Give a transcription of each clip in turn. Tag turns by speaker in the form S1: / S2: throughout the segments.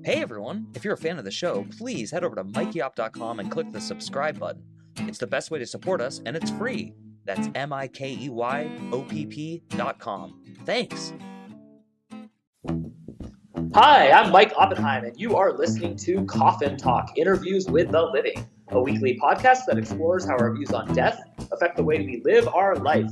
S1: Hey everyone! If you're a fan of the show, please head over to mikeyop.com and click the subscribe button. It's the best way to support us, and it's free. That's MIKEYOPP.com. Thanks!
S2: Hi, I'm Mike Oppenheim, and you are listening to Coffin Talk, Interviews with the Living, a weekly podcast that explores how our views on death affect the way we live our life.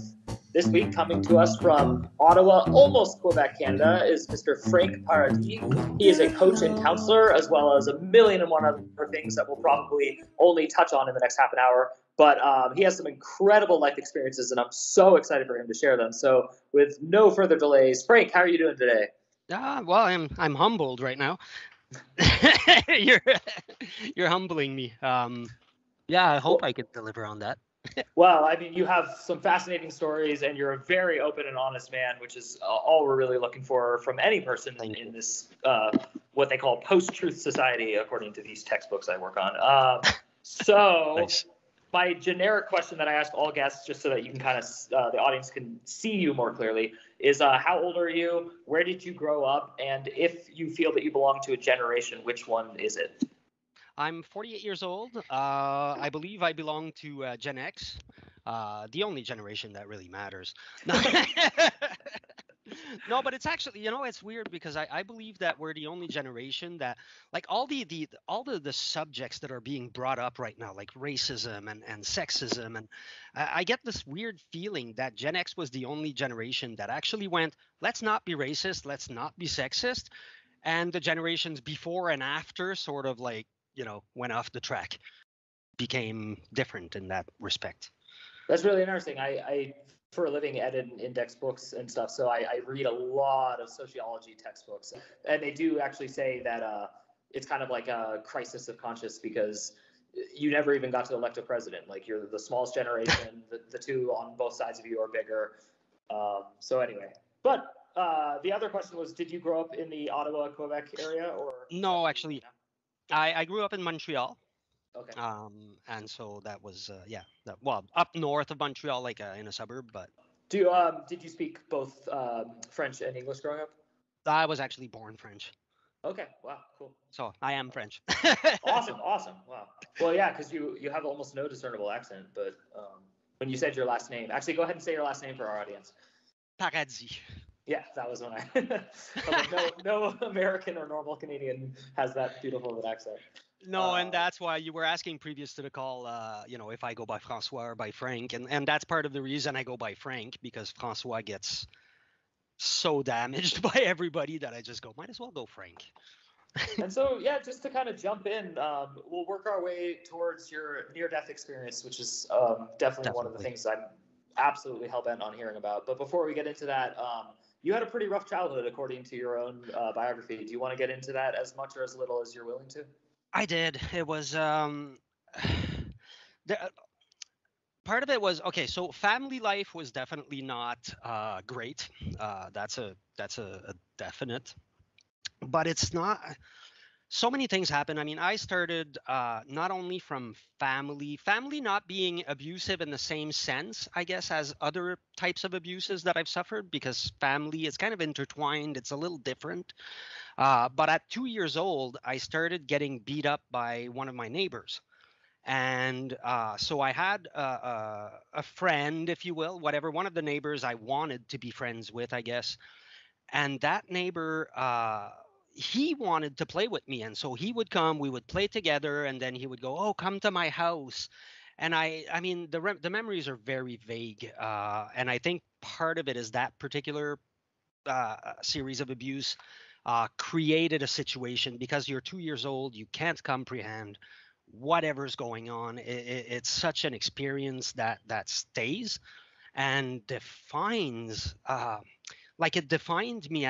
S2: This week, coming to us from Ottawa, almost Quebec, Canada, is Mr. Frank Paradis. He is a coach and counselor, as well as a million and one other things that we'll probably only touch on in the next half an hour. But he has some incredible life experiences, and I'm so excited for him to share them. So with no further delays, Frank, how are you doing today?
S3: Well, I'm humbled right now. you're you're humbling me. Yeah, I hope I could deliver on that.
S2: Well, I mean, you have some fascinating stories, and you're a very open and honest man, which is all we're really looking for from any person in this what they call post-truth society, according to these textbooks I work on.
S3: Nice.
S2: My generic question that I ask all guests, just so that you can kind of the audience can see you more clearly, is how old are you? Where did you grow up? And if you feel that you belong to a generation, which one is it?
S3: I'm 48 years old. I believe I belong to Gen X, the only generation that really matters. No, but it's actually, it's weird because I believe that we're the only generation that, like, all the subjects that are being brought up right now, like racism and sexism, and I get this weird feeling that Gen X was the only generation that actually went, let's not be racist, let's not be sexist, and the generations before and after sort of like, went off the track, became different in that respect.
S2: That's really interesting. I for a living, edit and index books and stuff, so I read a lot of sociology textbooks, and they do actually say that it's kind of like a crisis of conscience because you never even got to elect a president. Like, you're the smallest generation. the two on both sides of you are bigger. So anyway, but the other question was, did you grow up in the Ottawa, Quebec area, or?
S3: No, actually, I grew up in Montreal.
S2: Okay.
S3: And so that was up north of Montreal, like in a suburb. But
S2: did you speak both French and English growing up?
S3: I was actually born French.
S2: Okay. Wow. Cool.
S3: So I am French.
S2: Awesome. Wow. Well, yeah, because you have almost no discernible accent, but when you said your last name, actually, go ahead and say your last name for our audience.
S3: Paradis.
S2: Yeah, that was when I was like, no American or normal Canadian has that beautiful of an accent.
S3: No, and that's why you were asking previous to the call, if I go by Francois or by Frank, and that's part of the reason I go by Frank, because Francois gets so damaged by everybody that I just go, might as well go Frank.
S2: And so, yeah, just to kind of jump in, we'll work our way towards your near-death experience, which is definitely one of the things I'm absolutely hell-bent on hearing about. But before we get into that, you had a pretty rough childhood, according to your own biography. Do you want to get into that as much or as little as you're willing to?
S3: I did. It was part of it was okay. So family life was definitely not great. That's a definite. But it's not. So many things happen. I mean, I started not only from family not being abusive in the same sense, I guess, as other types of abuses that I've suffered, because family is kind of intertwined. It's a little different. But at 2 years old, I started getting beat up by one of my neighbors. And so I had a friend, if you will, whatever, one of the neighbors I wanted to be friends with, I guess. And that neighbor, he wanted to play with me. And so he would come, we would play together, and then he would go, oh, come to my house. And I mean, the memories are very vague. And I think part of it is that particular series of abuse created a situation, because you're 2 years old, you can't comprehend whatever's going on. It's such an experience that stays and defines, it defined me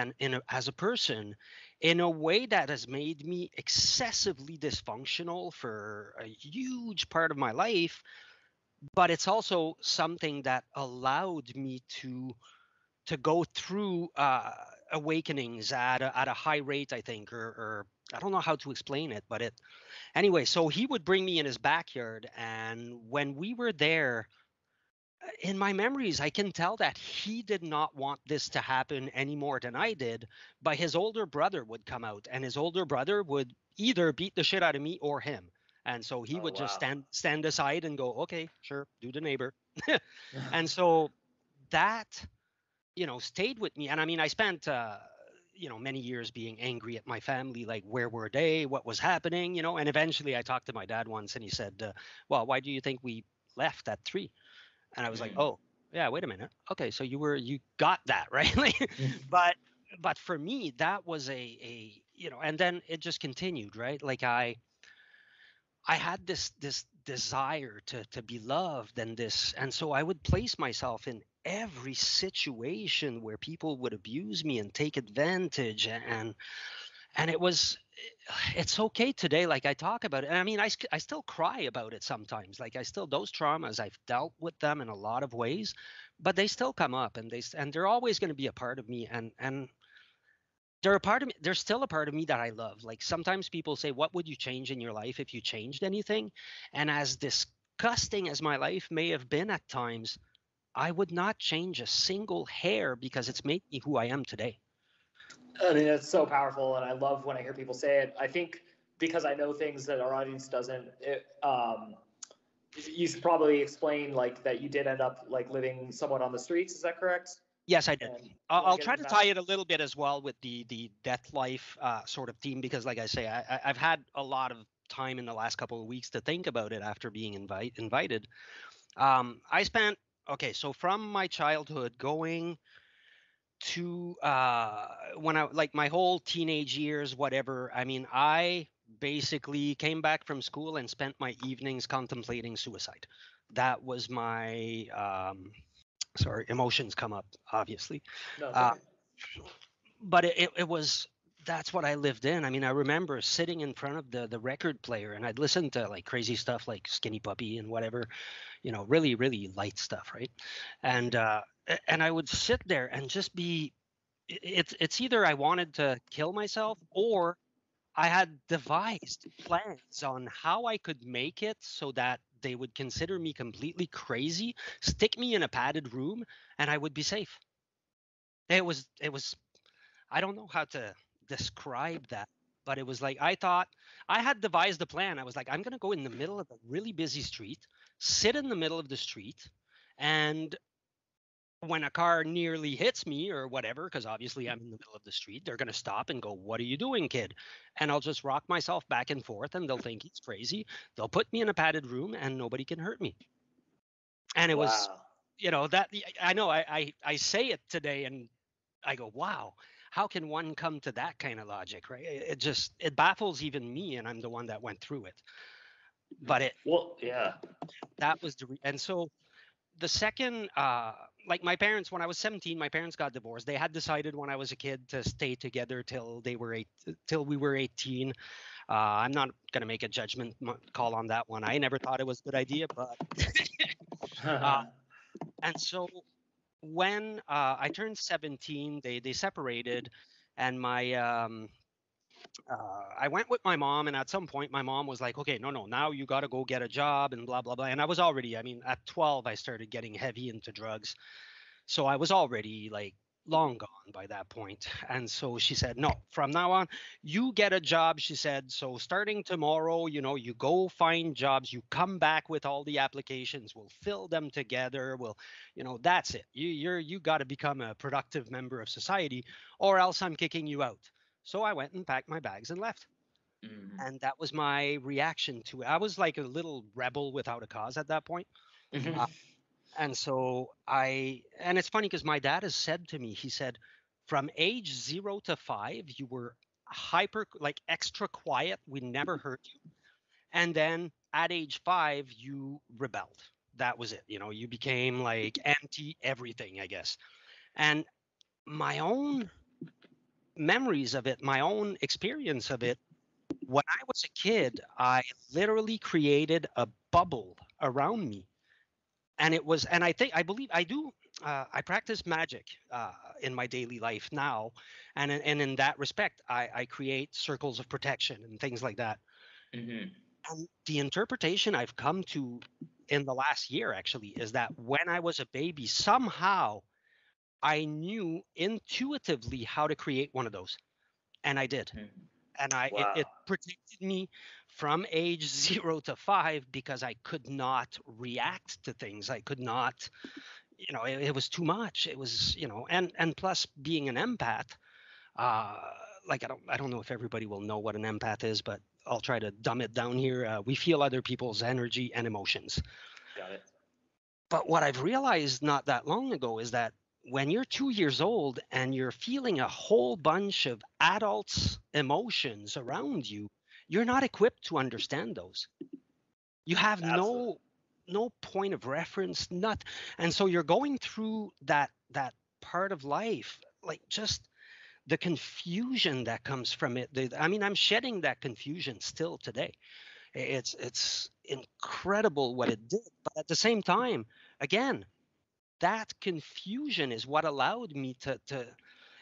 S3: as a person in a way that has made me excessively dysfunctional for a huge part of my life. But it's also something that allowed me to go through awakenings at a high rate, I think, or I don't know how to explain it, but anyway, so he would bring me in his backyard, and when we were there, in my memories, I can tell that he did not want this to happen any more than I did. But his older brother would come out, and his older brother would either beat the shit out of me or him. And so he
S2: Oh
S3: would just
S2: wow.
S3: stand aside and go, "Okay, sure, do the neighbor." And so that, stayed with me. And I mean, I spent many years being angry at my family, like where were they, what was happening, and eventually I talked to my dad once, and he said, well, why do you think we left at 3? And I was like,
S2: Mm.
S3: oh, yeah, wait a minute. Okay, so you got that, right? Like, but for me, that was and then it just continued, right? Like I had this desire to be loved, and so I would place myself in every situation where people would abuse me and take advantage, and it's okay today, like I talk about it, and I mean, I still cry about it sometimes. Like, I still, those traumas, I've dealt with them in a lot of ways, but they still come up, and they're always going to be a part of me, and they're a part of me. They're still a part of me that I love. Like, sometimes people say, what would you change in your life if you changed anything? And as disgusting as my life may have been at times, I would not change a single hair because it's made me who I am today.
S2: I mean, it's so powerful, and I love when I hear people say it. I think because I know things that our audience doesn't. You should probably explain like that you did end up like living somewhat on the streets. Is that correct?
S3: Yes, I did.
S2: And you want to
S3: I'll
S2: get
S3: try
S2: into
S3: to tie
S2: that?
S3: it a little bit as well with the death life sort of theme, because, like I say, I've had a lot of time in the last couple of weeks to think about it after being invited. I spent, okay, so from my childhood going to when I, like, my whole teenage years, whatever. I mean, I basically came back from school and spent my evenings contemplating suicide. That was my sorry, emotions come up, obviously.
S2: No, it's
S3: Uh,
S2: okay.
S3: but it was, that's what I lived in. I mean, I remember sitting in front of the record player, and I'd listen to like crazy stuff like Skinny Puppy and whatever, really, really light stuff, right? And and I would sit there and just be, it's either I wanted to kill myself, or I had devised plans on how I could make it so that they would consider me completely crazy, stick me in a padded room, and I would be safe. It was I don't know how to describe that, but it was like, I thought I had devised a plan. I was like, I'm going to go in the middle of a really busy street, sit in the middle of the street, and when a car nearly hits me or whatever, because obviously I'm in the middle of the street, they're going to stop and go, "What are you doing, kid?" And I'll just rock myself back and forth, and they'll think he's crazy. They'll put me in a padded room, and nobody can hurt me. And it was,
S2: Wow.
S3: that I know I say it today, and I go, wow, how can one come to that kind of logic, right? It just, it baffles even me, and I'm the one that went through it. But
S2: Well, yeah.
S3: that was and so the second, like, my parents, when I was 17, my parents got divorced. They had decided when I was a kid to stay together till we were 18. I'm not going to make a judgment call on that one. I never thought it was a good idea, but uh, and so when I turned 17, they separated, and my I went with my mom, and at some point, my mom was like, "Okay, no, no, now you got to go get a job and blah blah blah." And I was already, I mean, at 12, I started getting heavy into drugs, so I was already like long gone by that point. And so she said, "No, from now on, you get a job." She said, "So starting tomorrow, you go find jobs. You come back with all the applications. We'll fill them together. That's it. You got to become a productive member of society, or else I'm kicking you out." So I went and packed my bags and left.
S2: Mm.
S3: And that was my reaction to it. I was like a little rebel without a cause at that point.
S2: Mhm.
S3: Uh, and so and it's funny because my dad has said to me, he said, from age 0 to 5, you were hyper, like, extra quiet. We never heard you. And then at age 5, you rebelled. That was it. You became like anti everything, I guess. And my own memories of it, my own experience of it, when I was a kid, I literally created a bubble around me. And I believe I do. I practice magic in my daily life now, and in that respect, I create circles of protection and things like that.
S2: Mhm.
S3: And the interpretation I've come to in the last year actually is that when I was a baby, somehow I knew intuitively how to create one of those. And I did. And
S2: Wow.
S3: it protected me from age 0 to 5 because I could not react to things. I could not, it was too much. It was, and plus being an empath, uh, like I don't know if everybody will know what an empath is, but I'll try to dumb it down here. We feel other people's energy and emotions.
S2: Got it.
S3: But what I've realized not that long ago is that when you're 2 years old and you're feeling a whole bunch of adults' emotions around you, you're not equipped to understand those. You have
S2: Absolutely.
S3: no point of reference, not, and so you're going through that part of life, like just the confusion that comes from it. I mean, I'm shedding that confusion still today. It's incredible what it did, but at the same time, again, that confusion is what allowed me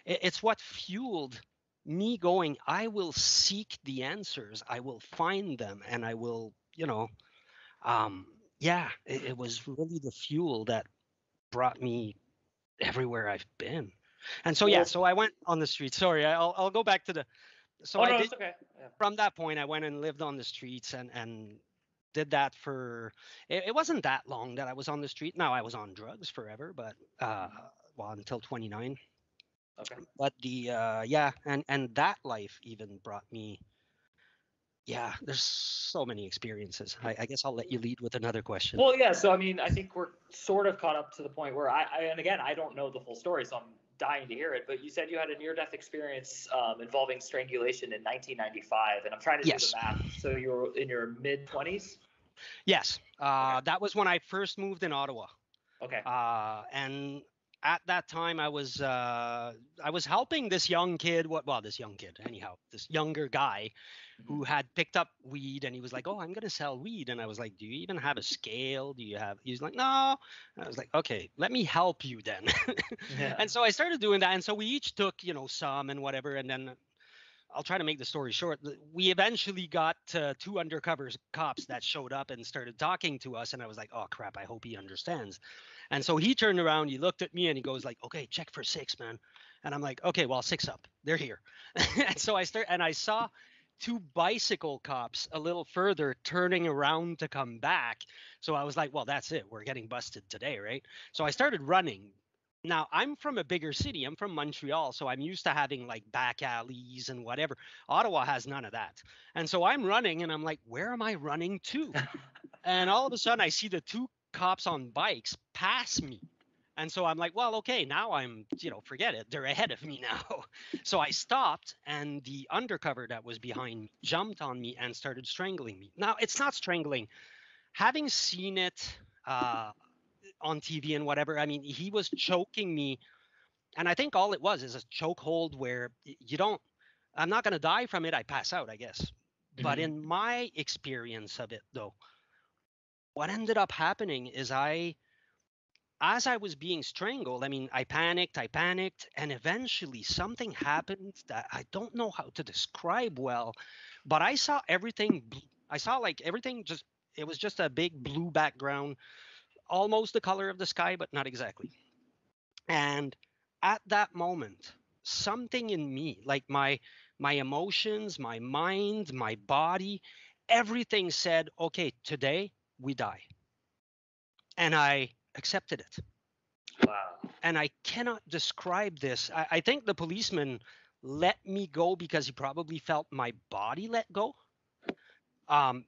S3: it's what fueled me going, I will seek the answers, I will find them, and I will, um yeah, it was really the fuel that brought me everywhere I've been. And so yeah,
S2: Well,
S3: so I went on the street. Sorry, I'll go back to the so
S2: oh
S3: I
S2: no,
S3: did.
S2: it's okay. Yeah.
S3: From that point I went and lived on the streets and did that for it wasn't that long that I was on the street. Now I was on drugs forever, but well, until 29.
S2: Okay.
S3: But the yeah, and that life even brought me, yeah, there's so many experiences. I guess I'll let you lead with another question.
S2: Well, yeah. So I mean, I think we're sort of caught up to the point where and again, I don't know the full story, so I'm dying to hear it. But you said you had a near-death experience involving strangulation in 1995, and I'm trying to do the
S3: Yes.
S2: math. So you were in your mid-20s.
S3: Yes.
S2: Okay.
S3: That was when I first moved in Ottawa.
S2: Okay.
S3: And at that time I was helping this young kid, this young kid, anyhow, this younger guy
S2: Mhm.
S3: who had picked up weed, and he was like, oh, I'm going to sell weed. And I was like, do you even have a scale? Do you have, he's like, no. And I was like, okay, let me help you then.
S2: Yeah.
S3: And so I started doing that. And so we each took, some and whatever. And then I'll try to make the story short. We eventually got two undercover cops that showed up and started talking to us, and I was like, "Oh crap! I hope he understands." And so he turned around, he looked at me, and he goes like, "Okay, check for 6, man." And I'm like, "Okay, well, 6 up. They're here." And so I saw two bicycle cops a little further turning around to come back. So I was like, "Well, that's it. We're getting busted today, right?" So I started running. Now, I'm from a bigger city. I'm from Montreal, so I'm used to having like back alleys and whatever. Ottawa has none of that. And so I'm running and I'm like, where am I running to? And all of a sudden I see the two cops on bikes pass me. And so I'm like, well, okay, now I'm, forget it. They're ahead of me now. So I stopped, and the undercover that was behind me jumped on me and started strangling me. Now, it's not strangling. Having seen it on TV and whatever, I mean, he was choking me, and I think all it was is a chokehold where you don't, I'm not going to die from it. I pass out, I guess. But
S2: Mhm.
S3: in my experience of it, though, what ended up happening is as I was being strangled, I mean, I panicked, and eventually something happened that I don't know how to describe well, but I saw everything. I saw like everything just, it was just a big blue background, almost the color of the sky, but not exactly. And at that moment, something in me, like my emotions, my mind, my body, everything said, okay, today we die. And I accepted it.
S2: Wow.
S3: And I cannot describe this. I think the policeman let me go because he probably felt my body let go.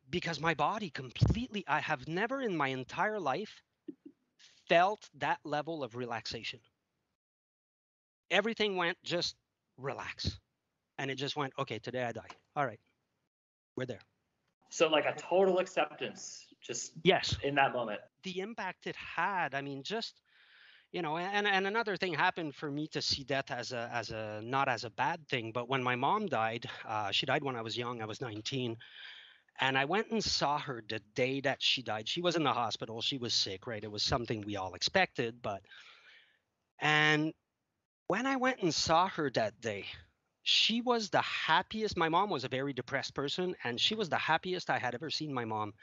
S3: Because my body completely, I have never in my entire life felt that level of relaxation. Everything went just relax. And it just went, okay, today I die. All right, we're there.
S2: So like a total acceptance, just
S3: Yes.
S2: in that moment.
S3: The impact it had, I mean, just, and another thing happened for me to see death as a not as a bad thing. But when my mom died, she died when I was young. I was 19. And I went and saw her the day that she died. She was in the hospital. She was sick, right? It was something we all expected. And when I went and saw her that day, she was the happiest. My mom was a very depressed person, and she was the happiest I had ever seen my mom.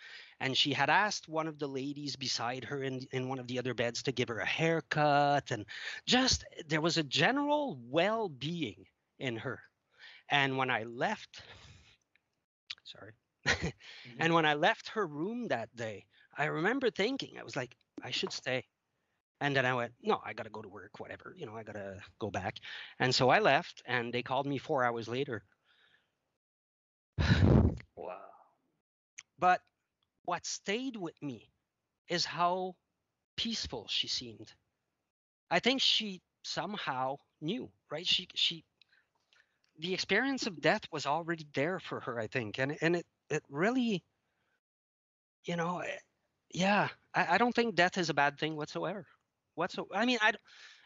S3: And she had asked one of the ladies beside her in one of the other beds to give her a haircut, and just there was a general well-being in her. And when I left, sorry,
S2: Mhm.
S3: and when I left her room that day, I remember thinking, I was like, I should stay. And then I went, no, I got to go to work, whatever, I got to go back. And so I left, and they called me 4 hours later.
S2: Wow.
S3: But what stayed with me is how peaceful she seemed. I think she somehow knew, right? The experience of death was already there for her, I think. And it really, you know, eh, yeah, I don't think death is a bad thing whatsoever. I mean,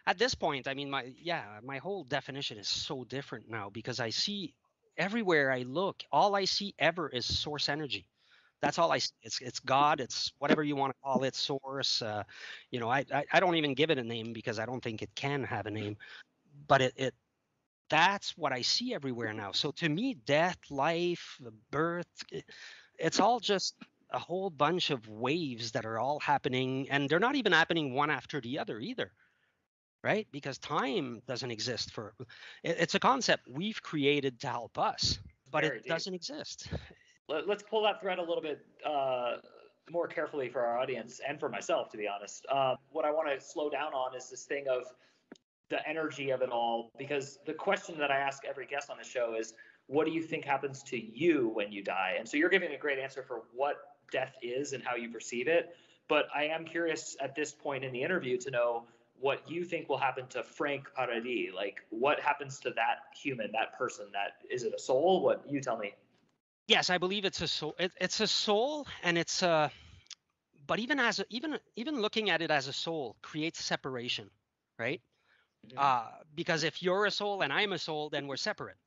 S3: at this point, I mean, my whole definition is so different now because I see everywhere I look, all I see ever is source energy. That's all I see. It's God. It's whatever you want to call it, source. I don't even give it a name because I don't think it can have a name. But that's what I see everywhere now. So to me, death, life, birth, it's all just a whole bunch of waves that are all happening, and they're not even happening one after the other either, right? Because time doesn't exist it's a concept we've created to help us, but it
S2: Very deep.
S3: doesn't exist.
S2: Let's pull that thread a little bit more carefully for our audience and for myself, to be honest. What I want to slow down on is this thing of the energy of it all, because the question that I ask every guest on the show is, what do you think happens to you when you die? And so you're giving a great answer for what death is and how you perceive it. But I am curious at this point in the interview to know what you think will happen to Frank Paradis. Like, what happens to that human, that person? Is it a soul? What, you tell me.
S3: Yes, I believe it's a soul. It's a soul, and it's a. But even looking at it as a soul creates separation, right?
S2: Mhm.
S3: Because if you're a soul and I'm a soul, then we're separate.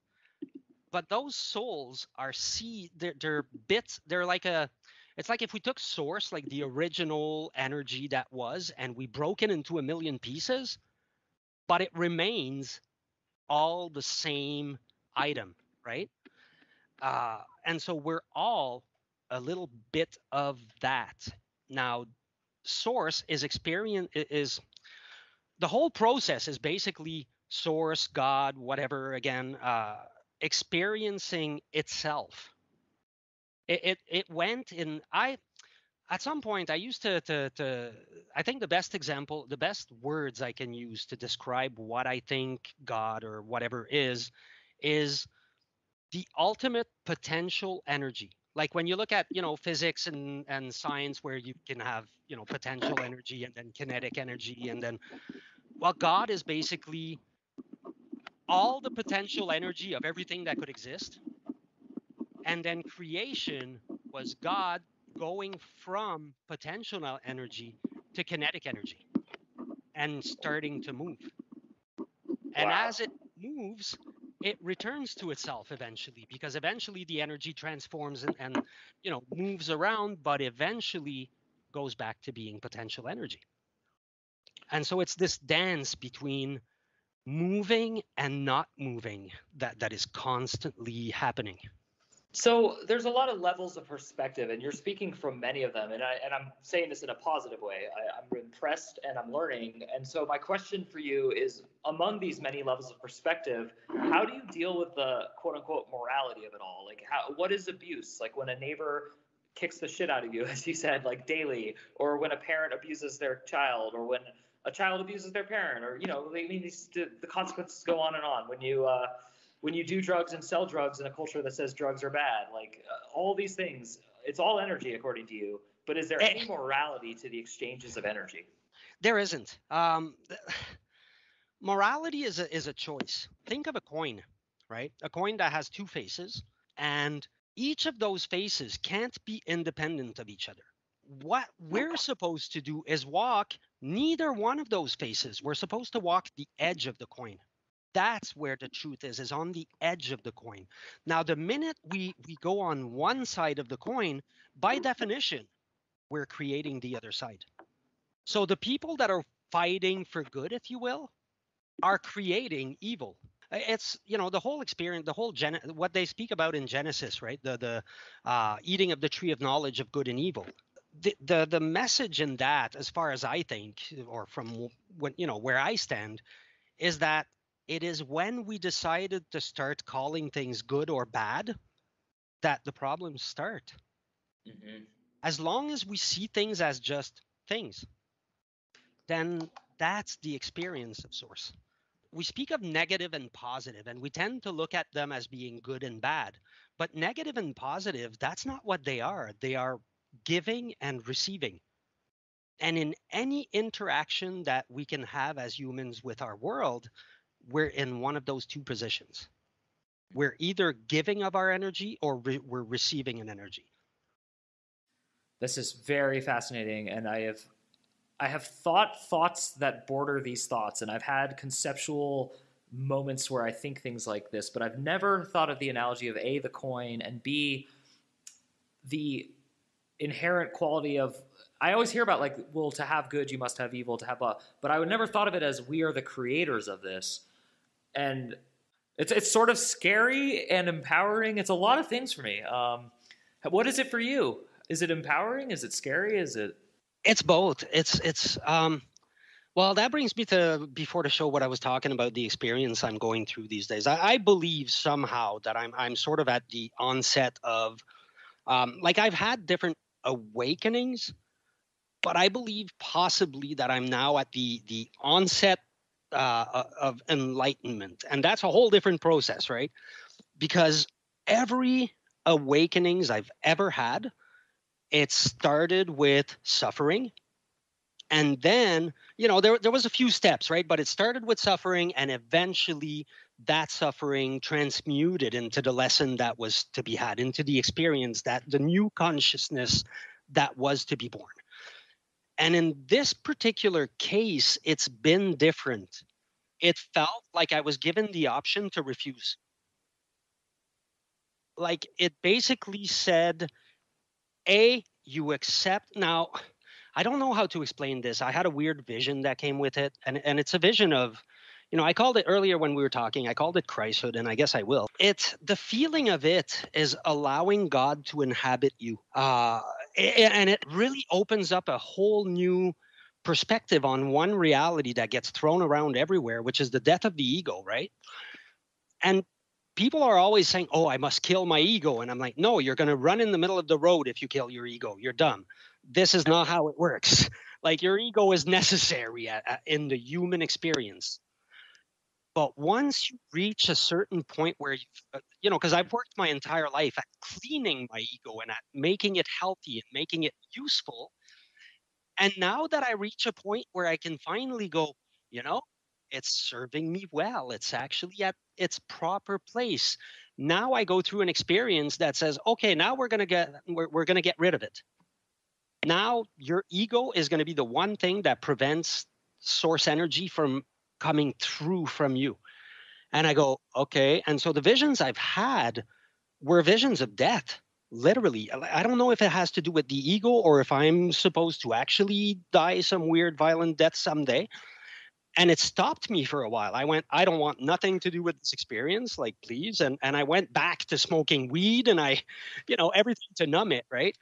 S3: But those souls are they're bits. They're like a. It's like if we took source, like the original energy that was, and we broke it into a million pieces, but it remains all the same item, right? And so we're all a little bit of that. Now, source is the whole process is basically source, God, whatever, again, experiencing itself. It went in. I At some point I used to I think the best words I can use to describe what I think God or whatever is the ultimate potential energy. Like when you look at physics and science, where you can have potential energy and then kinetic energy, and then, well, God is basically all the potential energy of everything that could exist. And then creation was God going from potential energy to kinetic energy and starting to move. And
S2: Wow.
S3: as it moves, it returns to itself eventually, because eventually the energy transforms and moves around, but eventually goes back to being potential energy. And so it's this dance between moving and not moving that is constantly happening.
S2: So there's a lot of levels of perspective, and you're speaking from many of them, and I'm saying this in a positive way. I'm impressed and I'm learning. And so my question for you is, among these many levels of perspective, how do you deal with the quote unquote morality of it all? Like, what is abuse? Like when a neighbor kicks the shit out of you, as you said, like daily, or when a parent abuses their child, or when a child abuses their parent, or I mean, the consequences go on and on. When you do drugs and sell drugs in a culture that says drugs are bad, like all these things, it's all energy according to you. But is there
S3: Eh,
S2: any morality to the exchanges of energy?
S3: there isn't. Morality is a choice. Think of a coin, right? A coin that has two faces, and each of those faces can't be independent of each other. What we're supposed to do is walk neither one of those faces. We're supposed to walk the edge of the coin. That's where the truth is on the edge of the coin. Now, the minute we go on one side of the coin, by definition, we're creating the other side. So the people that are fighting for good, if you will, are creating evil. It's, the whole experience, the whole what they speak about in Genesis, right? The eating of the tree of knowledge of good and evil. The message in that, as far as I think, or from when, where I stand, is that it is when we decided to start calling things good or bad that the problems start.
S2: Mm-hmm.
S3: As long as we see things as just things, then that's the experience of source. We speak of negative and positive, and we tend to look at them as being good and bad. But negative and positive, that's not what they are. They are giving and receiving. And in any interaction that we can have as humans with our world, we're in one of those two positions. We're either giving of our energy or we're receiving an energy.
S2: This is very fascinating, and I have thought thoughts that border these thoughts, and I've had conceptual moments where I think things like this, but I've never thought of the analogy of A, the coin, and B, the inherent quality of, I always hear about like, well, to have good, you must have evil, to have blah, but I would never thought of it as we are the creators of this. And it's sort of scary and empowering. It's a lot of things for me. What is it for you? Is it empowering? Is it scary? Is it?
S3: It's both. Well, that brings me to before the show what I was talking about, the experience I'm going through these days. I believe somehow that I'm sort of at the onset of like I've had different awakenings, but I believe possibly that I'm now at the onset of enlightenment, and that's a whole different process, right? Because every awakenings I've ever had, it started with suffering. And then, there was a few steps, right? But it started with suffering, and eventually that suffering transmuted into the lesson that was to be had, into the experience, that the new consciousness that was to be born. And in this particular case, it's been different. It felt like I was given the option to refuse. Like it basically said, A, you accept. Now, I don't know how to explain this. I had a weird vision that came with it. And it's a vision of, I called it earlier when we were talking, I called it Christhood, and I guess I will. The feeling of it is allowing God to inhabit you. And it really opens up a whole new perspective on one reality that gets thrown around everywhere, which is the death of the ego, right? And people are always saying, oh, I must kill my ego. And I'm like, no, you're going to run in the middle of the road if you kill your ego. You're dumb. This is not how it works. Like your ego is necessary in the human experience. But once you reach a certain point where, because I've worked my entire life at cleaning my ego and at making it healthy and making it useful. And now that I reach a point where I can finally go, it's serving me well. It's actually at its proper place. Now I go through an experience that says, okay, now we're going to get rid of it. Now your ego is going to be the one thing that prevents source energy from coming through from you. And I go, okay. And so the visions I've had were visions of death, literally. I don't know if it has to do with the ego or if I'm supposed to actually die some weird, violent death someday. And it stopped me for a while. I went, I don't want nothing to do with this experience, like, please. And I went back to smoking weed and everything to numb it, right?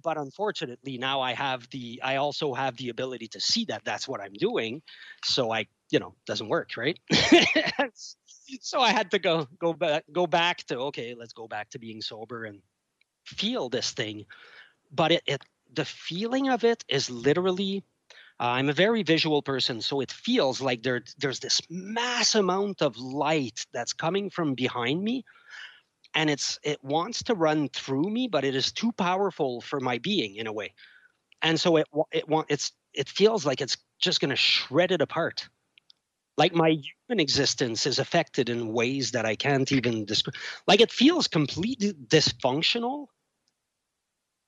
S3: But unfortunately, now I also have the ability to see that that's what I'm doing. So doesn't work, right? So I had to go back to, okay, let's go back to being sober and feel this thing. But the feeling of it is literally, I'm a very visual person, so it feels like there's this mass amount of light that's coming from behind me. And it wants to run through me, but it is too powerful for my being in a way. And so it feels like it's just going to shred it apart. Like my human existence is affected in ways that I can't even describe. Like it feels completely dysfunctional.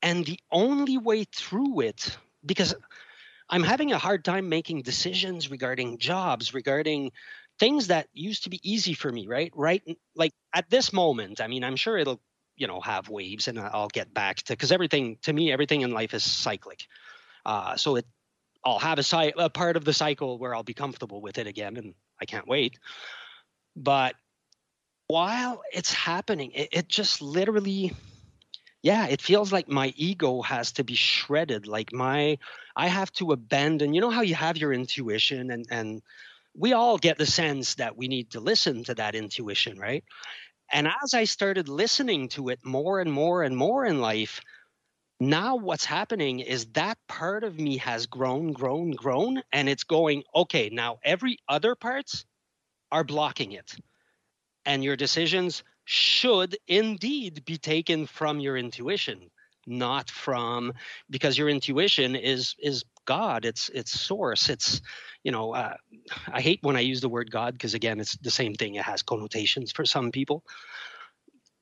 S3: And the only way through it, because I'm having a hard time making decisions regarding jobs, regarding things that used to be easy for me, right? Right. Like at this moment, I mean, I'm sure it'll, have waves and I'll get back to, because everything in life is cyclic. So I'll have a part of the cycle where I'll be comfortable with it again. And I can't wait. But while it's happening, it just literally, yeah, it feels like my ego has to be shredded. Like I have to abandon, you know how you have your intuition, and we all get the sense that we need to listen to that intuition, right? And as I started listening to it more and more and more in life, now what's happening is that part of me has grown, and it's going, okay, now every other parts are blocking it. And your decisions should indeed be taken from your intuition, not from, because your intuition is God. It's source. It's, I hate when I use the word God, because again, it's the same thing. It has connotations for some people.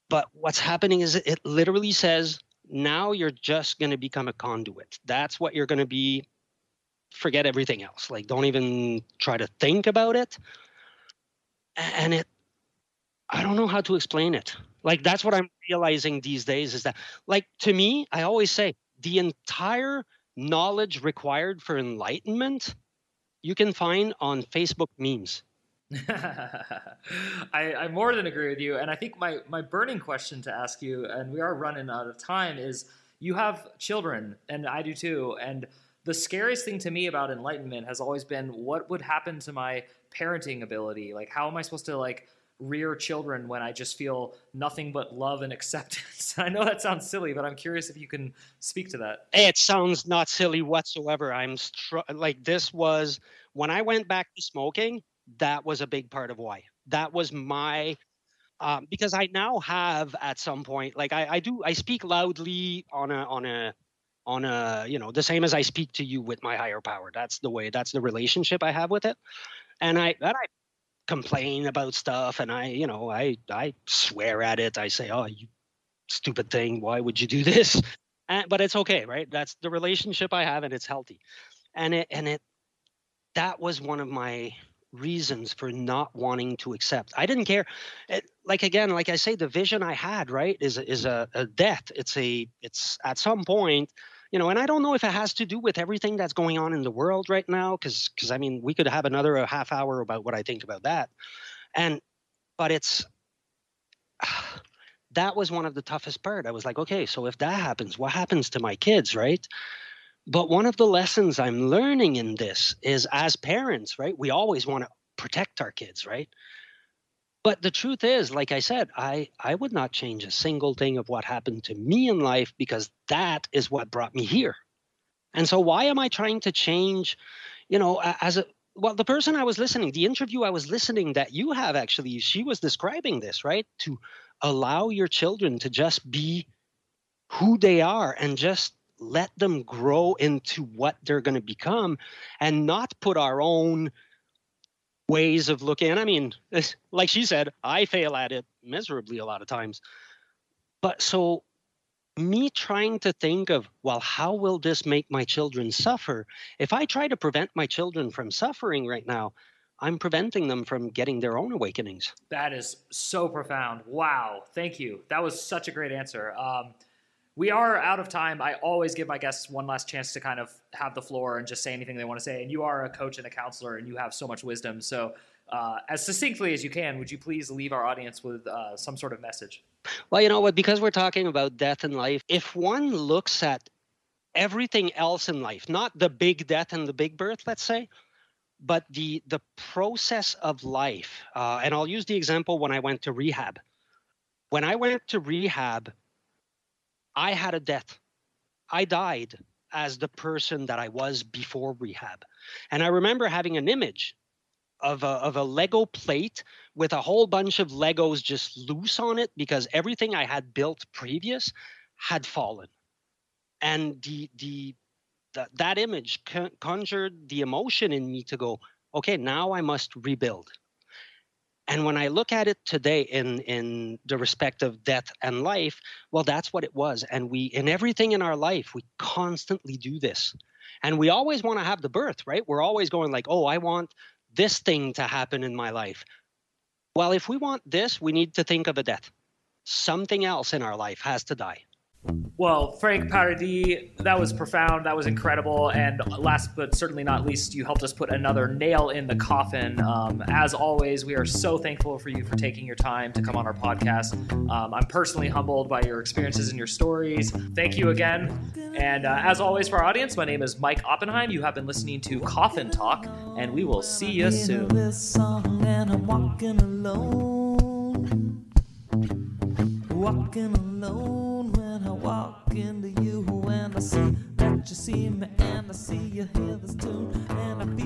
S3: But what's happening is it literally says, now you're just going to become a conduit. That's what you're going to be. Forget everything else. Like, don't even try to think about it. And I don't know how to explain it. Like, that's what I'm realizing these days, is that, like, to me, I always say the entire knowledge required for enlightenment you can find on Facebook memes.
S2: I more than agree with you. And I think my burning question to ask you, and we are running out of time, is you have children, and I do too. And the scariest thing to me about enlightenment has always been, what would happen to my parenting ability? Like, how am I supposed to, like, rear children when I just feel nothing but love and acceptance? I know that sounds silly, but I'm curious if you can speak to that.
S3: It sounds not silly whatsoever. Like, this was, when I went back to smoking, that was a big part of why. That was my, because I now have, at some point, like, I speak loudly on a, the same as I speak to you with my higher power. That's the relationship I have with it. And I complain about stuff, and I swear at it. I say, oh, you stupid thing, why would you do this? But it's okay, right? That's the relationship I have, and it's healthy. And that was one of my reasons for not wanting to accept. I didn't care. Like I say, the vision I had, right, is a death. It's at some point, and I don't know if it has to do with everything that's going on in the world right now, because I mean, we could have another half hour about what I think about that. But it's, that was one of the toughest part. I was like, okay, so if that happens, what happens to my kids, right? But one of the lessons I'm learning in this is, as parents, right, we always want to protect our kids, right? But the truth is, like I said, I would not change a single thing of what happened to me in life, because that is what brought me here. And so why am I trying to change, the person I was listening, the interview I was listening that you have, actually, she was describing this, right? To allow your children to just be who they are and just let them grow into what they're going to become, and not put our own ways of looking. I mean, like she said, I fail at it miserably a lot of times. But so me trying to think of, well, how will this make my children suffer? If I try to prevent my children from suffering right now, I'm preventing them from getting their own awakenings.
S2: That is so profound. Wow. Thank you. That was such a great answer. We are out of time. I always give my guests one last chance to kind of have the floor and just say anything they want to say. And you are a coach and a counselor, and you have so much wisdom. So as succinctly as you can, would you please leave our audience with some sort of message?
S3: Well, you know what? Because we're talking about death and life, if one looks at everything else in life, not the big death and the big birth, let's say, but the process of life, and I'll use the example when I went to rehab. When I went to rehab, I had a death. I died as the person that I was before rehab. And I remember having an image of a Lego plate with a whole bunch of Legos just loose on it, because everything I had built previous had fallen. And that image conjured the emotion in me to go, okay, now I must rebuild. And when I look at it today in the respect of death and life, well, that's what it was. And we, in everything in our life, we constantly do this. And we always want to have the birth, right? We're always going like, oh, I want this thing to happen in my life. Well, if we want this, we need to think of a death. Something else in our life has to die.
S2: Well, Frank Paradis, that was profound. That was incredible. And last but certainly not least, you helped us put another nail in the coffin. As always, we are so thankful for you for taking your time to come on our podcast. I'm personally humbled by your experiences and your stories. Thank you again. And as always, for our audience, my name is Mike Oppenheim. You have been listening to Coffin Talk, and we will see you soon. Walking alone when I walk into you, and I see that you see me, and I see you hear this tune, and I feel